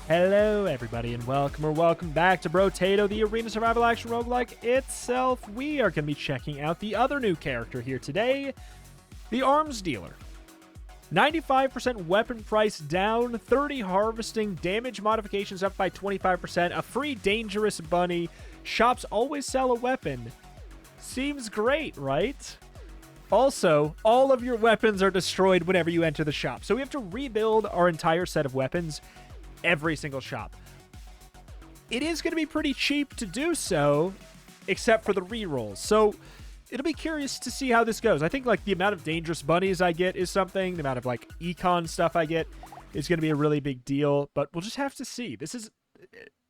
Hello, everybody, and welcome back to Brotato, the arena survival action roguelike itself. We are going to be checking out the other new character here today, the Arms Dealer. 95% weapon price down, 30 harvesting, damage modifications up by 25%, a free dangerous bunny, shops always sell a weapon. Seems great, right? Also, all of your weapons are destroyed whenever you enter the shop, so we have to rebuild our entire set of weapons every single shop. It is going to be pretty cheap to do so, except for the rerolls. So it'll be curious to see how this goes. I think like the amount of dangerous bunnies I get is something. The amount of like econ stuff I get is going to be a really big deal, but we'll just have to see. This is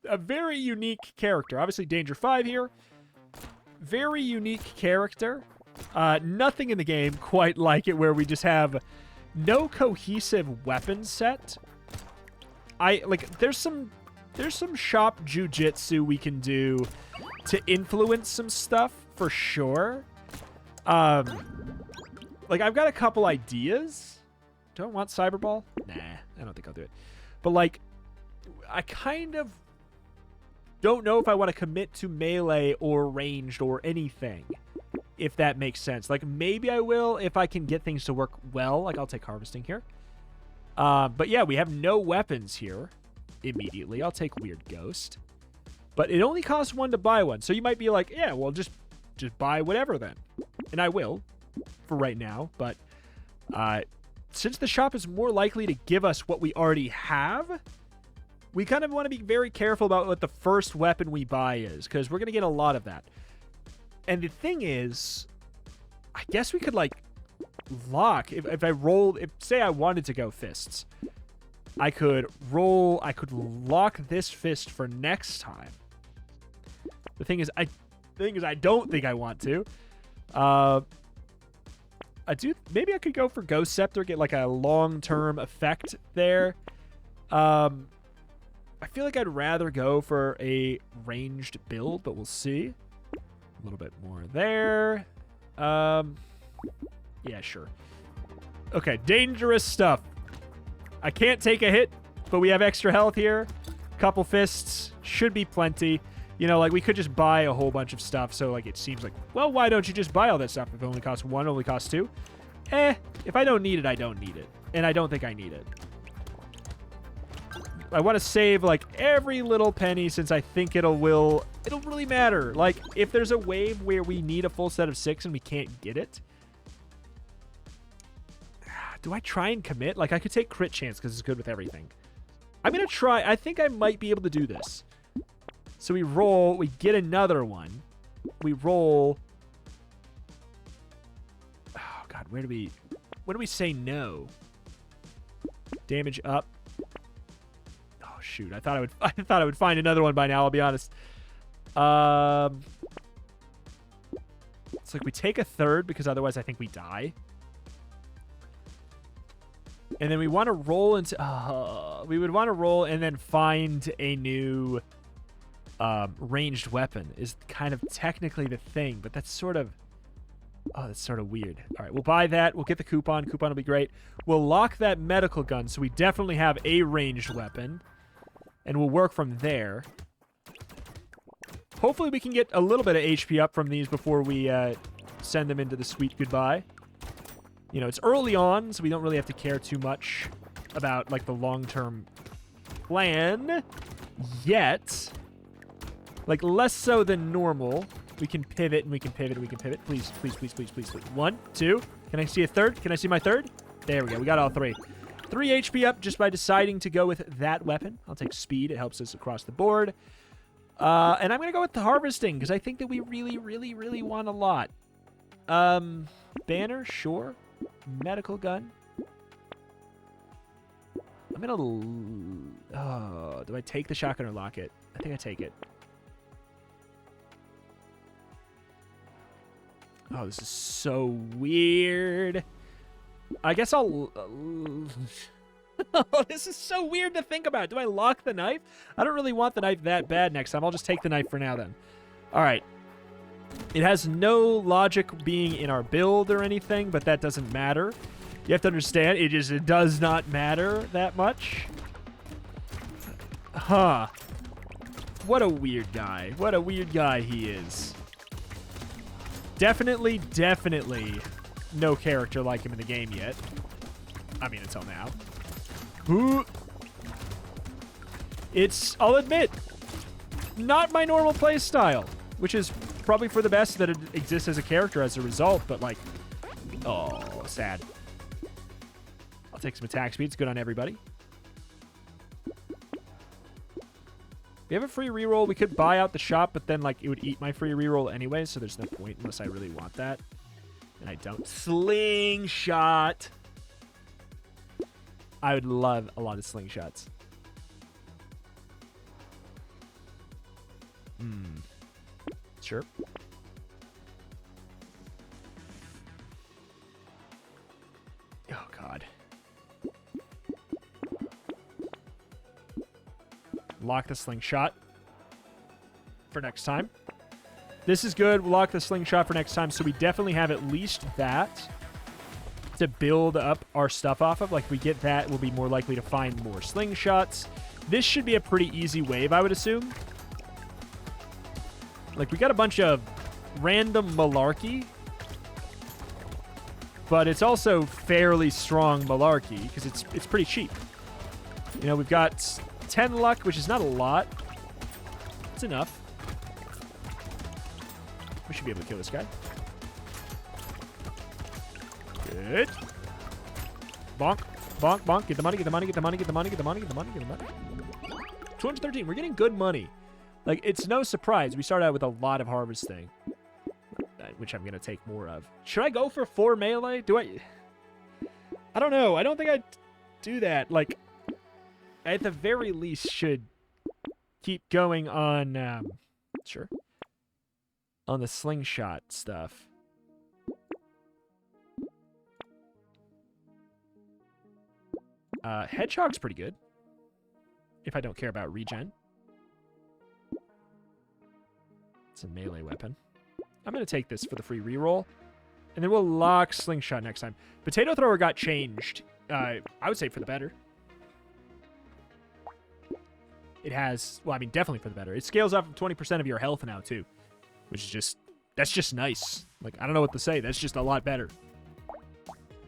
a very unique character. Obviously Danger 5 here. Very unique character. Nothing in the game quite like it, where we just have no cohesive weapon set. There's some shop jujitsu we can do to influence some stuff for sure. I've got a couple ideas. Do I want Cyberball? Nah, I don't think I'll do it. But I kind of don't know if I want to commit to melee or ranged or anything, if that makes sense. Maybe I will if I can get things to work well. I'll take harvesting here. But yeah, we have no weapons here immediately. I'll take Weird Ghost. But it only costs 1 to buy one. So you might be like, yeah, well, just buy whatever then. And I will for right now. But since the shop is more likely to give us what we already have, we kind of want to be very careful about what the first weapon we buy is, because we're going to get a lot of that. And the thing is, I guess we could lock, if I rolled, say I wanted to go fists, I could lock this fist for next time. The thing is I don't think I want to. Maybe I could go for Ghost Scepter, get a long-term effect there. I feel like I'd rather go for a ranged build, but we'll see. A little bit more there. Yeah, sure. Okay, dangerous stuff. I can't take a hit, but we have extra health here. Couple fists. Should be plenty. We could just buy a whole bunch of stuff, so, it seems like, well, why don't you just buy all that stuff? If it only costs 1, it only costs 2. If I don't need it, I don't need it. And I don't think I need it. I want to save, every little penny, since I think it'll really matter. If there's a wave where we need a full set of 6 and we can't get it, do I try and commit? I could take crit chance because it's good with everything. I'm going to try. I think I might be able to do this. So we roll. We get another one. We roll. Oh, God. When do we say no? Damage up. Oh, shoot. I thought I would find another one by now, I'll be honest. It's we take a third because otherwise I think we die. And then we want to roll into... we would want to roll and then find a new ranged weapon is kind of technically the thing, but that's sort of... Oh, that's sort of weird. All right, we'll buy that. We'll get the coupon. Coupon will be great. We'll lock that medical gun, so we definitely have a ranged weapon. And we'll work from there. Hopefully we can get a little bit of HP up from these before we send them into the sweet goodbye. It's early on, so we don't really have to care too much about, the long-term plan yet. Less so than normal. We can pivot, and we can pivot, and we can pivot. Please, please, please, please, please, please. 1, 2. Can I see a third? Can I see my third? There we go. We got all 3. 3 HP up just by deciding to go with that weapon. I'll take speed. It helps us across the board. And I'm going to go with the harvesting, because I think that we really, really, really want a lot. Banner, sure. Medical gun. I'm going to... Oh, do I take the shotgun or lock it? I think I take it. Oh, this is so weird. I guess I'll... Oh, this is so weird to think about. Do I lock the knife? I don't really want the knife that bad next time. I'll just take the knife for now then. All right. It has no logic being in our build or anything, but that doesn't matter. You have to understand, it does not matter that much. Huh. What a weird guy. What a weird guy he is. Definitely no character like him in the game yet. I mean, until now. Ooh. I'll admit, not my normal play style, which is probably for the best that it exists as a character as a result, but like, oh, sad. I'll take some attack speed. It's good on everybody. We have a free reroll. We could buy out the shop, but then like it would eat my free reroll anyway, so there's no point unless I really want that. And I don't. Slingshot. I would love a lot of slingshots. Sure. Oh, God. Lock the slingshot for next time. This is good. We'll lock the slingshot for next time, so we definitely have at least that to build up our stuff off of. Like, if we get that, we'll be more likely to find more slingshots. This should be a pretty easy wave, I would assume. Like, we got a bunch of random malarkey, but it's also fairly strong malarkey because it's pretty cheap. You know, we've got 10 luck, which is not a lot. It's enough. We should be able to kill this guy. Good. Bonk, bonk, bonk. Get the money, get the money, get the money, get the money, get the money, get the money, get the money. 213. We're getting good money. Like, it's no surprise. We start out with a lot of harvesting, which I'm going to take more of. Should I go for 4 melee? I don't know. I don't think I'd do that. Like, at the very least, should keep going on, sure, on the slingshot stuff. Hedgehog's pretty good, if I don't care about regen. It's a melee weapon. I'm going to take this for the free reroll, and then we'll lock slingshot next time. Potato thrower got changed, I would say for the better. It has, well, I mean, definitely for the better. It scales up 20% of your health now, too, which is just, that's just nice. Like, I don't know what to say. That's just a lot better.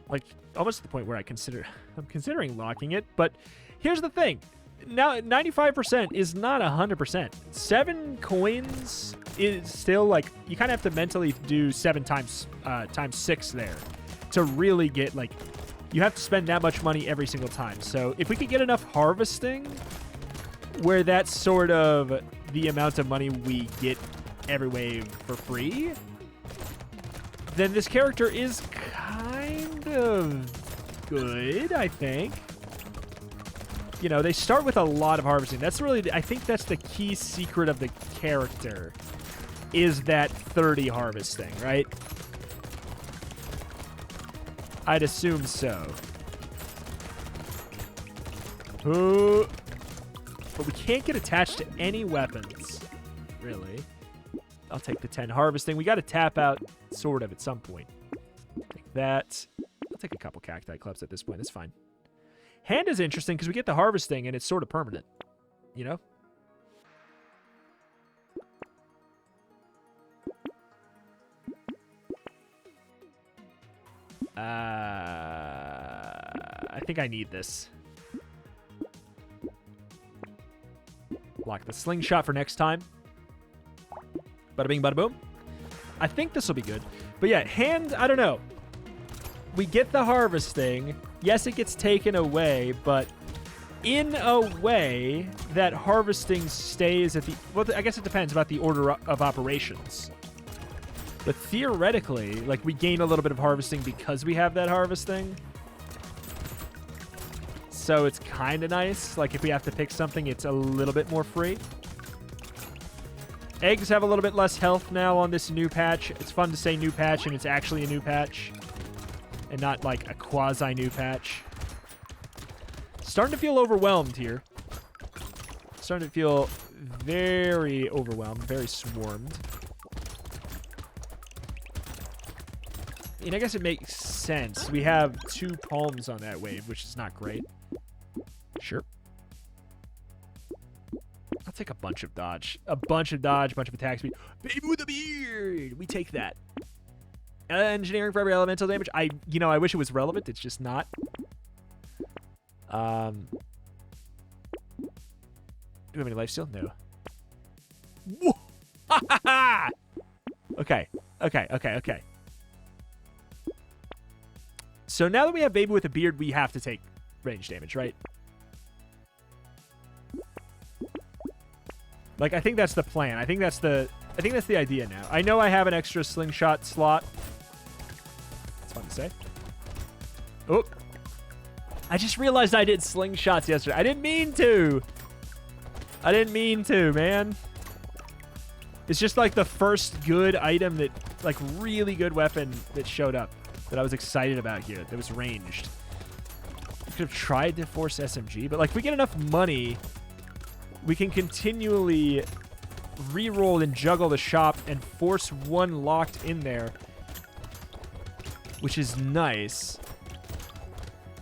Like, almost to the point where I'm considering locking it, but here's the thing. Now, 95% is not 100%. 7 coins is still, like, you kind of have to mentally do 7 times 6 there to really get, like, you have to spend that much money every single time. So if we could get enough harvesting where that's sort of the amount of money we get every wave for free, then this character is kind of good, I think. You know, they start with a lot of harvesting. That's really, I think that's the key secret of the character, is that 30 harvesting, right? I'd assume so. Ooh. But we can't get attached to any weapons, really. I'll take the 10 harvesting. We got to tap out, sort of, at some point. Take that. I'll take a couple cacti clubs at this point. That's fine. Hand is interesting because we get the harvesting and it's sort of permanent, you know? I think I need this. Lock the slingshot for next time. Bada bing, bada boom. I think this will be good. But yeah, hand, I don't know. We get the harvesting. Yes, it gets taken away, but in a way, that harvesting stays at the... Well, I guess it depends about the order of operations. But theoretically, like, we gain a little bit of harvesting because we have that harvesting. So it's kind of nice. Like, if we have to pick something, it's a little bit more free. Eggs have a little bit less health now on this new patch. It's fun to say new patch, and it's actually a new patch. And not, like, a quasi-new patch. Starting to feel overwhelmed here. Starting to feel very overwhelmed, very swarmed. And I guess it makes sense. We have 2 palms on that wave, which is not great. Sure. take a bunch of dodge. A bunch of dodge, bunch of attack speed. Baby with a beard! We take that. Engineering for every elemental damage. I wish it was relevant. It's just not. Do we have any lifesteal? No. Okay. So now that we have Baby with a beard, we have to take range damage, right? Like, I think that's the plan. I think that's the idea now. I know I have an extra slingshot slot. It's fun to say. Oh. I just realized I did slingshots yesterday. I didn't mean to, man. It's just like the first good item that, like, really good weapon that showed up that I was excited about here that was ranged. We could have tried to force SMG, but, like, if we get enough money, we can continually re-roll and juggle the shop and force one locked in there, which is nice.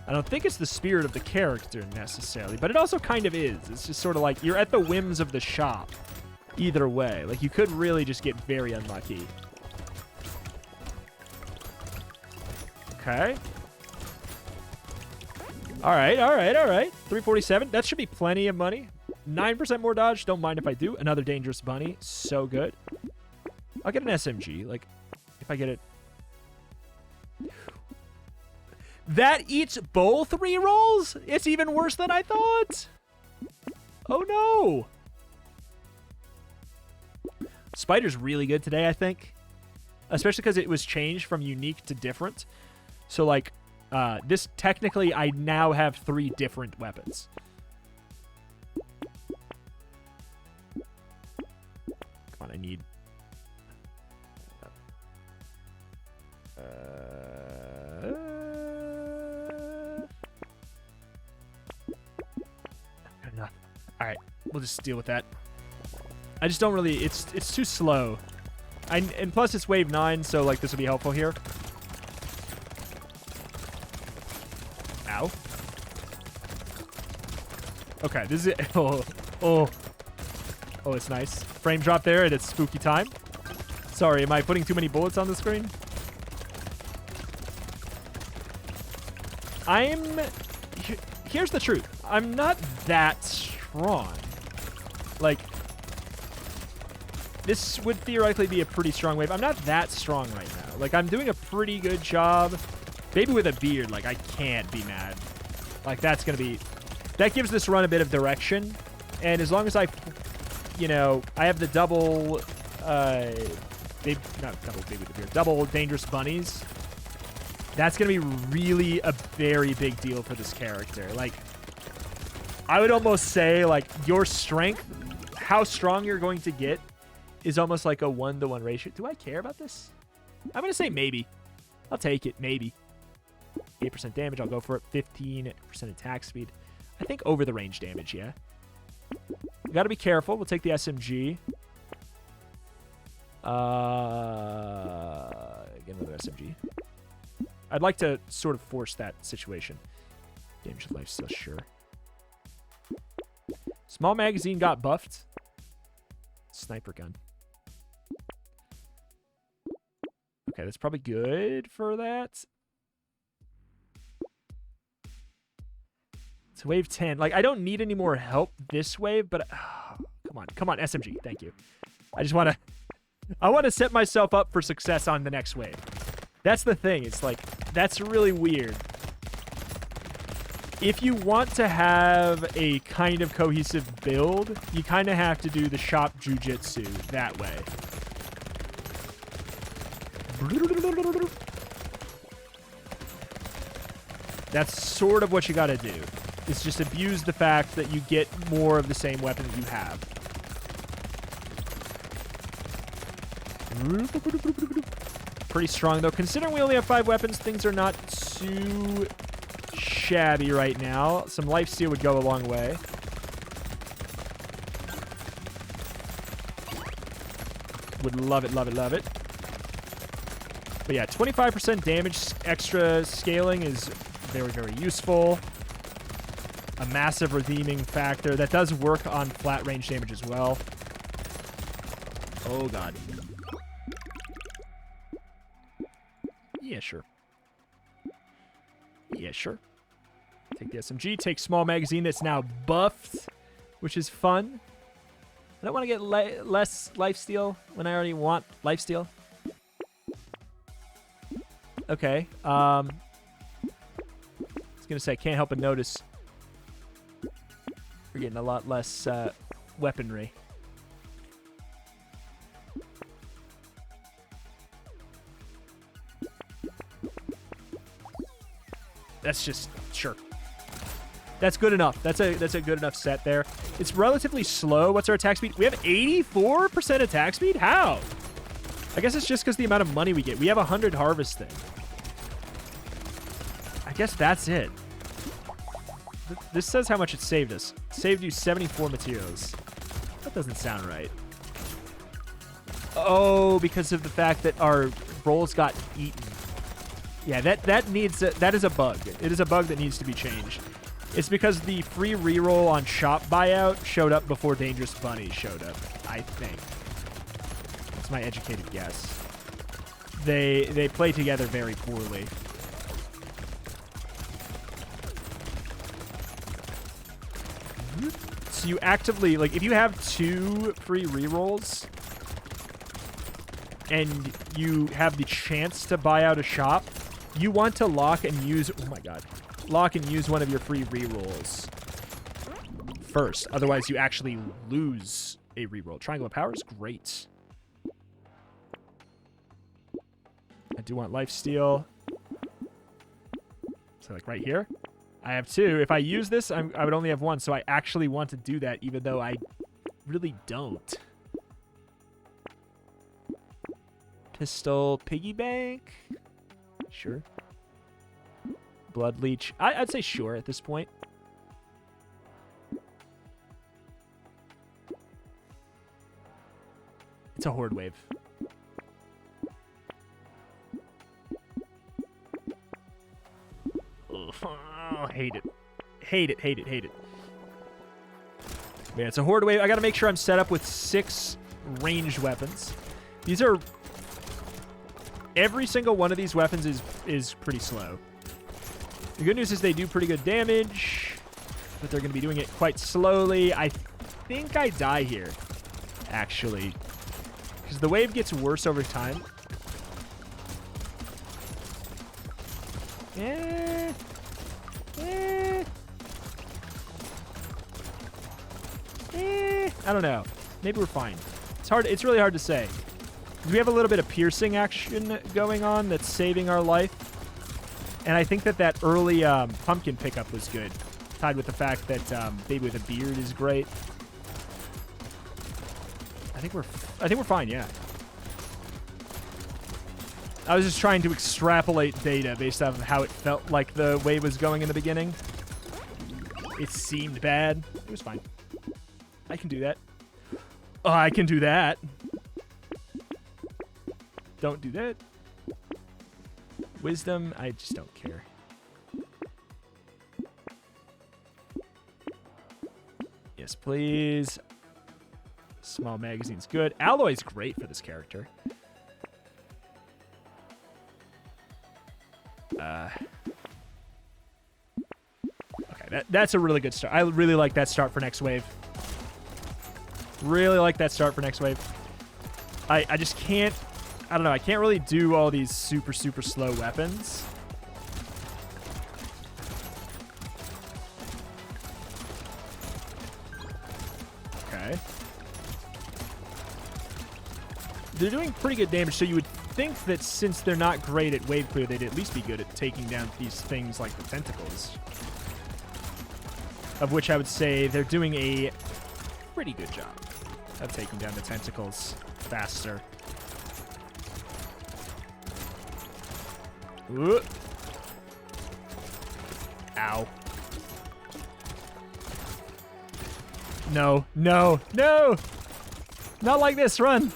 I don't think it's the spirit of the character necessarily, but it also kind of is. It's just sort of like you're at the whims of the shop either way. Like, you could really just get very unlucky. Okay. All right. 347. That should be plenty of money. 9% more dodge. Don't mind if I do. Another dangerous bunny. So good. I'll get an SMG. Like, if I get it. That eats both rerolls? It's even worse than I thought. Oh, no. Spider's really good today, I think. Especially because it was changed from unique to different. So, like, this technically, I now have 3 different weapons. Come on, I need... enough. All right, we'll just deal with that. I just don't really... It's too slow. And plus, it's wave 9, so, like, this will be helpful here. Ow. Okay, this is... Oh, it's nice. Frame drop there, and it's spooky time. Sorry, am I putting too many bullets on the screen? Here's the truth. I'm not that strong. Like, this would theoretically be a pretty strong wave. I'm not that strong right now. Like, I'm doing a pretty good job. Baby with a beard, like, I can't be mad. Like, that's going to be... That gives this run a bit of direction. And as long as I, I have the double... not double Baby with a beard. Double dangerous bunnies. That's going to be really a very big deal for this character. Like, I would almost say, like, your strength, how strong you're going to get, is almost like a 1-to-1 ratio. Do I care about this? I'm going to say maybe. I'll take it, maybe. 8% damage, I'll go for it. 15% attack speed. I think over the range damage, yeah. We got to be careful. We'll take the SMG. Get another SMG. I'd like to sort of force that situation. Damage of life, still sure. Small magazine got buffed. Sniper gun. Okay, that's probably good for that. It's wave 10. Like, I don't need any more help this wave, but... Come on, SMG. Thank you. I just want to... I want to set myself up for success on the next wave. That's the thing. It's like, that's really weird. If you want to have a kind of cohesive build, you kind of have to do the shop jujitsu that way. That's sort of what you got to do. It's just abuse the fact that you get more of the same weapon that you have. Pretty strong, though. Considering we only have 5 weapons, things are not too shabby right now. Some lifesteal would go a long way. Would love it, love it, love it. But yeah, 25% damage extra scaling is very, very useful. a massive redeeming factor that does work on flat range damage as well. Oh, God. Yeah, sure. Yeah, sure. Take the SMG, take small magazine that's now buffed, which is fun. I don't want to get less lifesteal when I already want lifesteal. Okay. I was going to say, can't help but notice we're getting a lot less weaponry. That's just, sure. That's good enough. That's a good enough set there. It's relatively slow. What's our attack speed? We have 84% attack speed? How? I guess it's just because the amount of money we get. We have 100 harvesting. I guess that's it. This says how much it saved us. It saved you 74 materials. That doesn't sound right. Oh, because of the fact that our rolls got eaten. Yeah, that is a bug. It is a bug that needs to be changed. It's because the free reroll on shop buyout showed up before Dangerous Bunny showed up, I think. That's my educated guess. They play together very poorly. So you actively, like, if you have 2 free rerolls and you have the chance to buy out a shop, you want to lock and use, oh my God, lock and use one of your free rerolls first. Otherwise, you actually lose a reroll. Triangle of Power is great. I do want lifesteal. So, like, right here, I have 2. If I use this, I would only have 1. So I actually want to do that, even though I really don't. Pistol piggy bank. Sure. Blood leech. I'd say sure at this point. It's a horde wave. Oh, hate it. Hate it, hate it, hate it. Yeah, it's a horde wave. I gotta make sure I'm set up with 6 ranged weapons. These are... Every single one of these weapons is pretty slow. The good news is they do pretty good damage, but they're going to be doing it quite slowly. I think I die here, actually, because the wave gets worse over time. I don't know. Maybe we're fine. It's hard. It's really hard to say. We have a little bit of piercing action going on that's saving our life. And I think that early pumpkin pickup was good, tied with the fact that Baby with a Beard is great. I think we're fine, yeah. I was just trying to extrapolate data based off of how it felt like the wave was going in the beginning. It seemed bad. It was fine. I can do that. Oh, I can do that. Don't do that. Wisdom, I just don't care. Yes, please. Small magazine's good. Alloy's great for this character. Okay, that's a really good start. I really like that start for next wave. Really like that start for next wave. I just can't... I don't know. I can't really do all these super, super slow weapons. Okay. They're doing pretty good damage, so you would think that since they're not great at wave clear, they'd at least be good at taking down these things like the tentacles. Of which I would say they're doing a pretty good job of taking down the tentacles faster. Ooh. Ow. No, no, no! Not like this, run!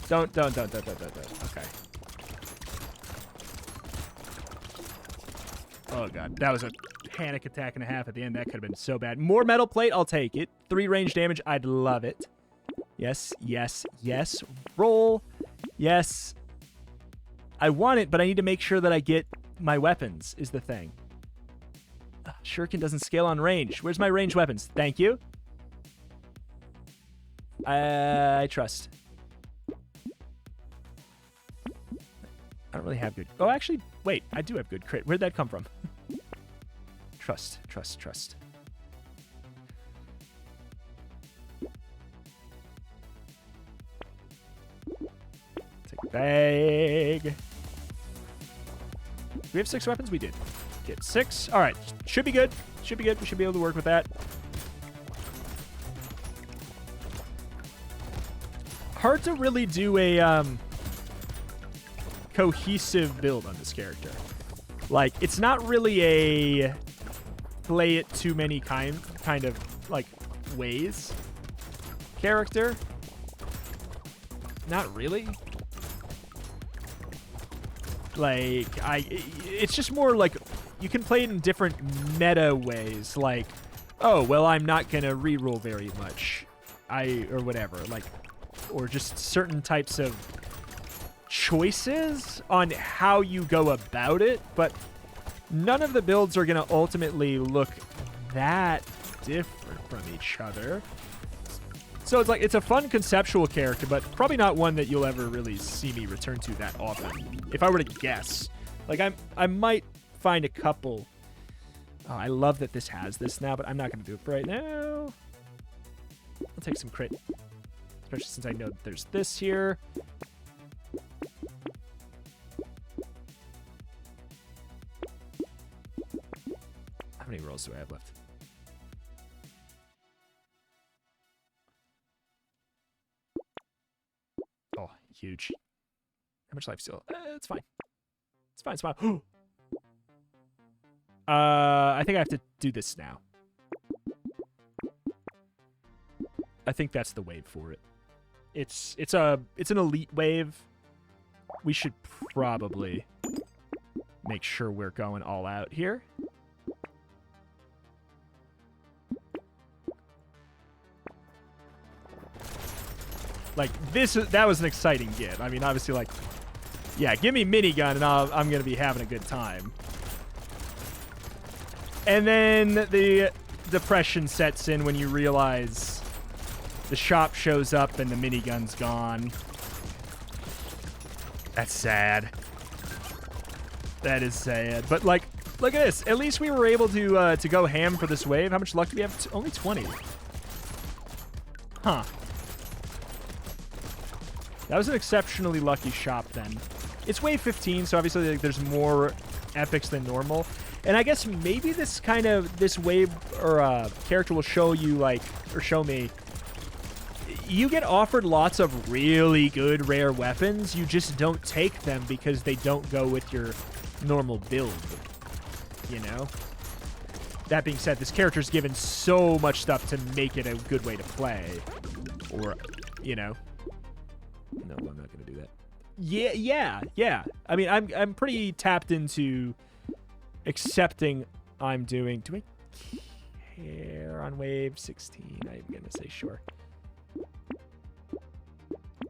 Don't. Okay. Oh, God. That was a panic attack and a half at the end. That could have been so bad. More metal plate. I'll take it. 3 range damage. I'd love it. Yes, yes, yes. Roll. Yes. I want it, but I need to make sure that I get my weapons is the thing. Shuriken doesn't scale on range. Where's my ranged weapons? Thank you. I trust. I don't really have good... Oh, actually, wait. I do have good crit. Where'd that come from? Trust, trust, trust. Take a bag. Do we have 6 weapons? We did. Get 6. All right. Should be good. Should be good. We should be able to work with that. Hard to really do a cohesive build on this character. Like, it's not really a play it too many kind of like ways character. Not really. Like, it's just more like you can play it in different meta ways. Like, oh, well, I'm not gonna reroll very much. Or whatever. Like, or just certain types of choices on how you go about it, but none of the builds are going to ultimately look that different from each other. So it's like, it's a fun conceptual character, but probably not one that you'll ever really see me return to that often. If I were to guess, like I might find a couple. Oh, I love that this has this now, but I'm not going to do it for right now. I'll take some crit, especially since I know that there's this here. How many rolls do I have left? Oh, huge. How much life still? It's fine. It's fine. It's fine. I think I have to do this now. I think that's the wave for it. It's an elite wave. We should probably make sure we're going all out here. Like, that was an exciting get. I mean, obviously, like, yeah, give me minigun and I'm going to be having a good time. And then the depression sets in when you realize the shop shows up and the minigun's gone. That's sad. That is sad. But, like, look at this. At least we were able to go ham for this wave. How much luck do we have? Only 20. Huh. That was an exceptionally lucky shop then. It's wave 15, so obviously like, there's more epics than normal. And I guess maybe this wave or character will show you, like, or show me, you get offered lots of really good rare weapons. You just don't take them because they don't go with your normal build, you know? That being said, this character's given so much stuff to make it a good way to play. Or, you know. No, I'm not going to do that. Yeah. I mean, I'm pretty tapped into accepting I'm doing... Do I care on wave 16? I'm going to say sure.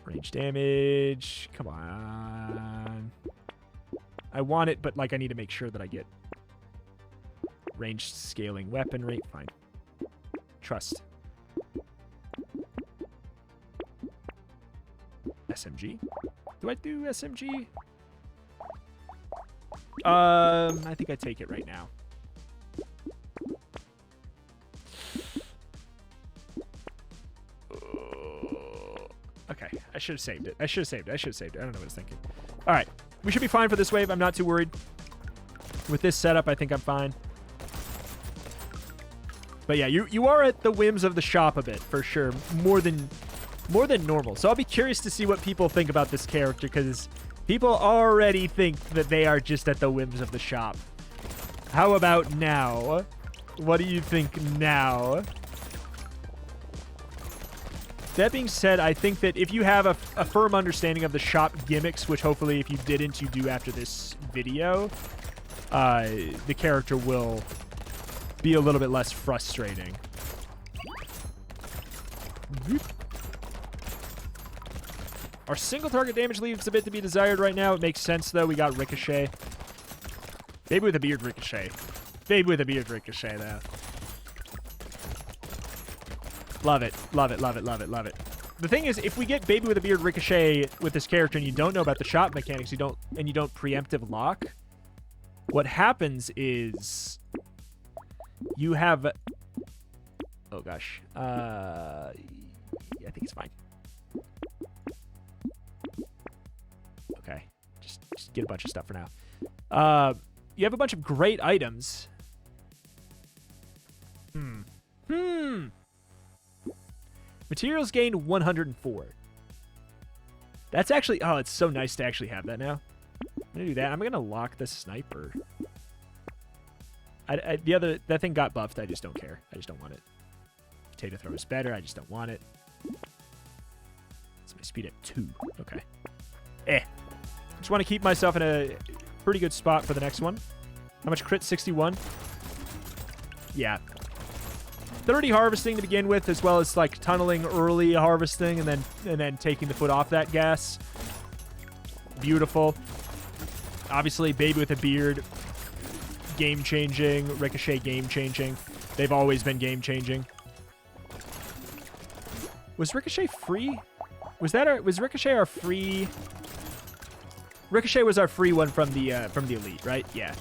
Range damage. Come on. I want it, but, like, I need to make sure that I get range scaling weapon rate. Fine. Trust. SMG? Do I do SMG? I think I take it right now. Okay, I should have saved it. I should have saved it. I don't know what I was thinking. All right, we should be fine for this wave. I'm not too worried. With this setup, I think I'm fine. But yeah, you are at the whims of the shop a bit, for sure. More than normal. So I'll be curious to see what people think about this character, because people already think that they are just at the whims of the shop. How about now? What do you think now? That being said, I think that if you have a firm understanding of the shop gimmicks, which hopefully if you didn't, you do after this video, the character will be a little bit less frustrating. Our single target damage leaves a bit to be desired right now. It makes sense, though. We got Ricochet. Baby with a beard Ricochet. Baby with a beard Ricochet, though. Love it. Love it, love it, love it, love it. The thing is, if we get Baby with a beard Ricochet with this character and you don't know about the shot mechanics, you don't preemptive lock, what happens is you have... Oh, gosh. I think it's fine. Okay. Just get a bunch of stuff for now. You have a bunch of great items. Materials gained 104. That's actually... Oh, it's so nice to actually have that now. I'm going to do that. I'm going to lock the sniper. That thing got buffed. I just don't care. I just don't want it. Potato throw is better. I just don't want it. It's my speed at 2. Okay. Just want to keep myself in a pretty good spot for the next one. How much crit? 61. Yeah. 30 harvesting to begin with, as well as like tunneling early harvesting and then taking the foot off that gas. Beautiful. Obviously, Baby with a beard, game-changing. Ricochet, game-changing. They've always been game-changing. Was Ricochet free? Was Ricochet our free? Ricochet was our free one from the elite, right? Yeah.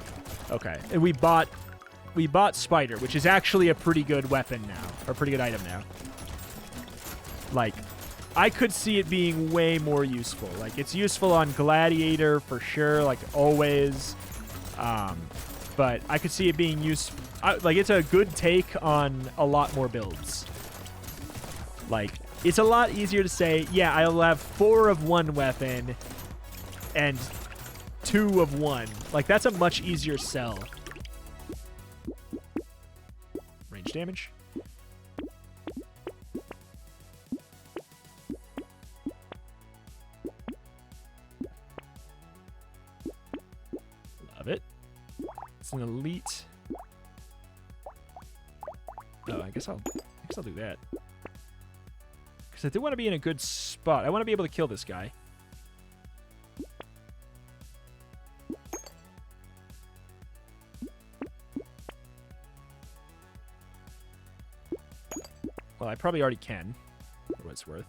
Okay. And we bought Spider, which is actually a pretty good weapon now, or a pretty good item now. Like, I could see it being way more useful. Like, it's useful on Gladiator for sure, like always. But I could see it being useful. Like, it's a good take on a lot more builds. Like, it's a lot easier to say, yeah, I'll have 4 of one weapon and 2 of one. Like, that's a much easier sell. Range damage. Love it. It's an elite. Oh, I guess I'll do that. Because I do want to be in a good spot. I want to be able to kill this guy. Well, I probably already can, for what it's worth.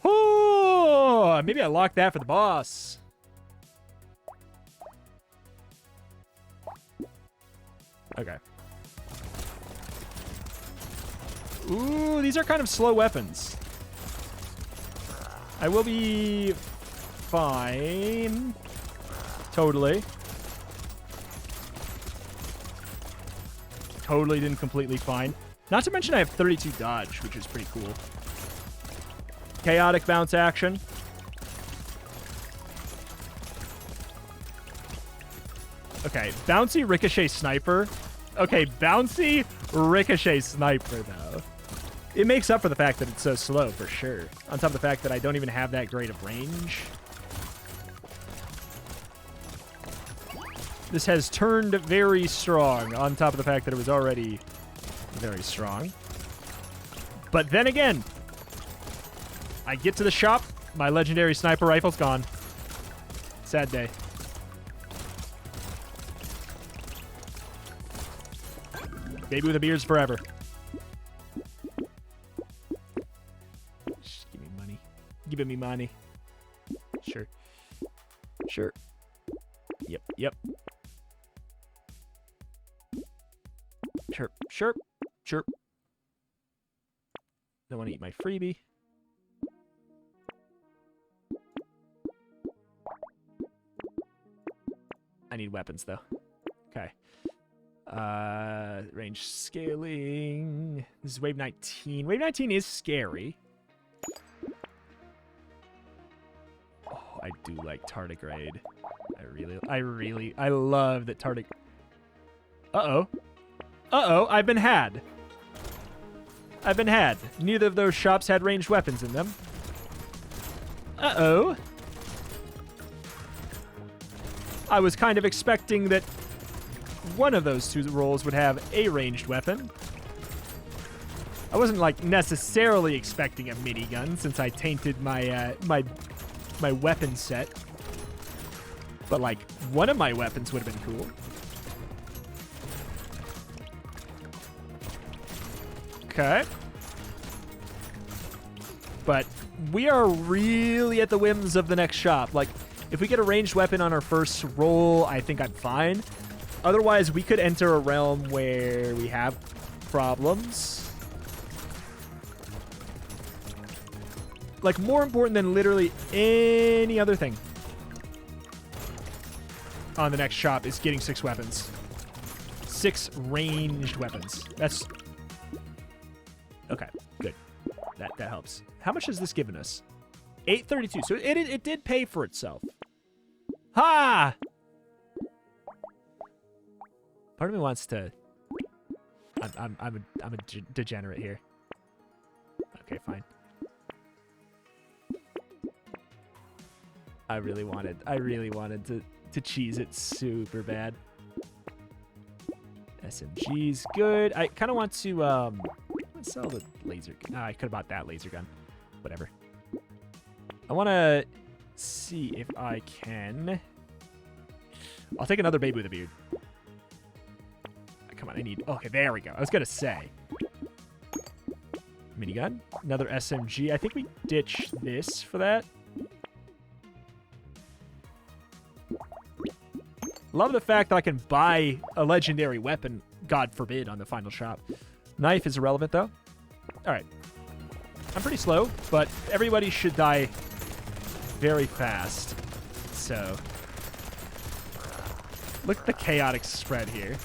Oh, maybe I locked that for the boss. Okay. Ooh, these are kind of slow weapons. I will be fine. Totally. Totally didn't completely fine. Not to mention I have 32 dodge, which is pretty cool. Chaotic bounce action. Okay, bouncy ricochet sniper. Okay, bouncy ricochet sniper, though. It makes up for the fact that it's so slow, for sure. On top of the fact that I don't even have that great of range. This has turned very strong, on top of the fact that it was already very strong. But then again, I get to the shop, my legendary sniper rifle's gone. Sad day. Baby with a beard's forever. Just give me money. Give me money. Sure. Sure. Yep, yep. Chirp, chirp, chirp. Don't want to eat my freebie. I need weapons, though. Okay. Range scaling. This is wave 19. Wave 19 is scary. Oh, I do like tardigrade. I love that tardigrade. Uh-oh. Uh-oh, I've been had. I've been had. Neither of those shops had ranged weapons in them. Uh-oh. I was kind of expecting that one of those two rolls would have a ranged weapon. I wasn't, like, necessarily expecting a minigun since I tainted my, my weapon set. But, like, one of my weapons would have been cool. Okay. But we are really at the whims of the next shop. Like, if we get a ranged weapon on our first roll, I think I'm fine. Otherwise, we could enter a realm where we have problems. Like, more important than literally any other thing on the next shop is getting 6 weapons. 6 ranged weapons. That's... Okay, good. That helps. How much has this given us? 832. So it did pay for itself. Ha! Part of me wants to... I'm a degenerate here. Okay, fine. I really wanted to cheese it super bad. SMG's good. I kind of want to sell the laser gun. I could have bought that laser gun. Whatever. I want to see if I can... I'll take another baby with a beard. Come on, I need... Okay, there we go. I was going to say. Minigun. Another SMG. I think we ditch this for that. Love the fact that I can buy a legendary weapon, God forbid, on the final shop. Knife is irrelevant, though. All right. I'm pretty slow, but everybody should die very fast. So, look at the chaotic spread here.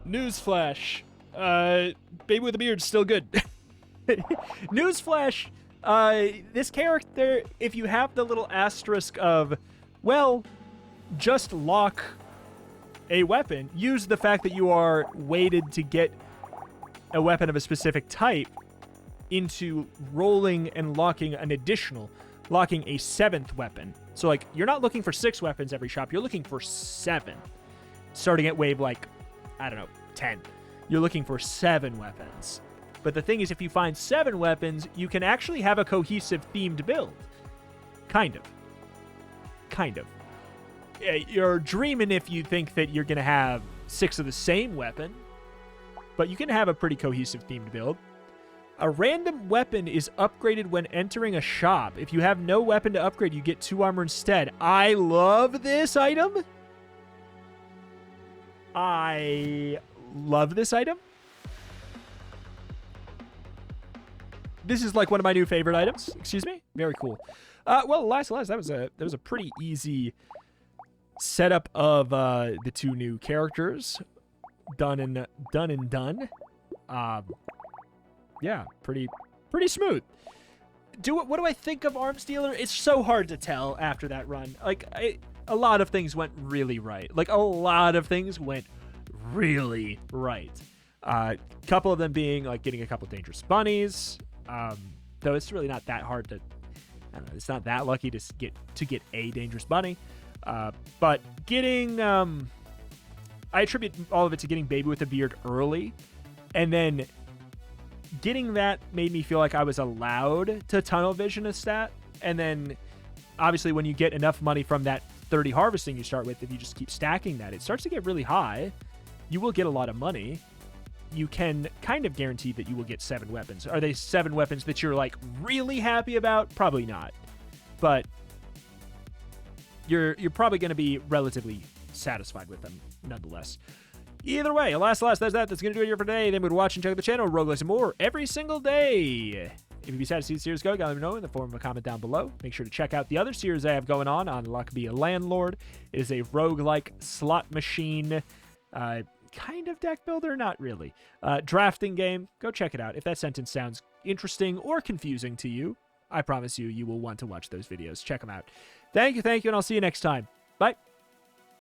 Newsflash. Baby with a beard's still good. Newsflash. This character, if you have the little asterisk of, well, just lock a weapon, use the fact that you are weighted to get a weapon of a specific type into rolling and locking an additional, locking a 7th weapon. So, like, you're not looking for 6 weapons every shop, you're looking for 7. Starting at wave, like, I don't know, 10. You're looking for 7 weapons. But the thing is, if you find 7 weapons, you can actually have a cohesive themed build. Kind of. Kind of. You're dreaming if you think that you're going to have 6 of the same weapon, but you can have a pretty cohesive themed build. A random weapon is upgraded when entering a shop. If you have no weapon to upgrade, you get 2 armor instead. I love this item. I love this item. This is like one of my new favorite items. Excuse me. Very cool. Well, alas, that was a pretty easy setup of the 2 new characters. Done and done. Yeah, pretty smooth. What do I think of Arms Dealer? It's so hard to tell after that run. Like, a lot of things went really right. Like, a lot of things went really right. Couple of them being, like, getting a couple dangerous bunnies. Though it's really not that hard to... I don't know, it's not that lucky to get a dangerous bunny. But getting... I attribute all of it to getting Baby with a Beard early. And then getting that made me feel like I was allowed to tunnel vision a stat. And then, obviously, when you get enough money from that 30 harvesting you start with, if you just keep stacking that, it starts to get really high. You will get a lot of money. You can kind of guarantee that you will get 7 weapons. Are they 7 weapons that you're, like, really happy about? Probably not. But you're probably going to be relatively satisfied with them, nonetheless. Either way, alas, that's that. That's going to do it here for today. Then we'd watch and check out the channel, roguelites and more, every single day. If you'd be sad to see the series go, let me know in the form of a comment down below. Make sure to check out the other series I have going on Luck Be a Landlord. It is a roguelike slot machine, kind of deck builder, not really. Drafting game. Go check it out. If that sentence sounds interesting or confusing to you, I promise you will want to watch those videos. Check them out. Thank you, and I'll see you next time. Bye.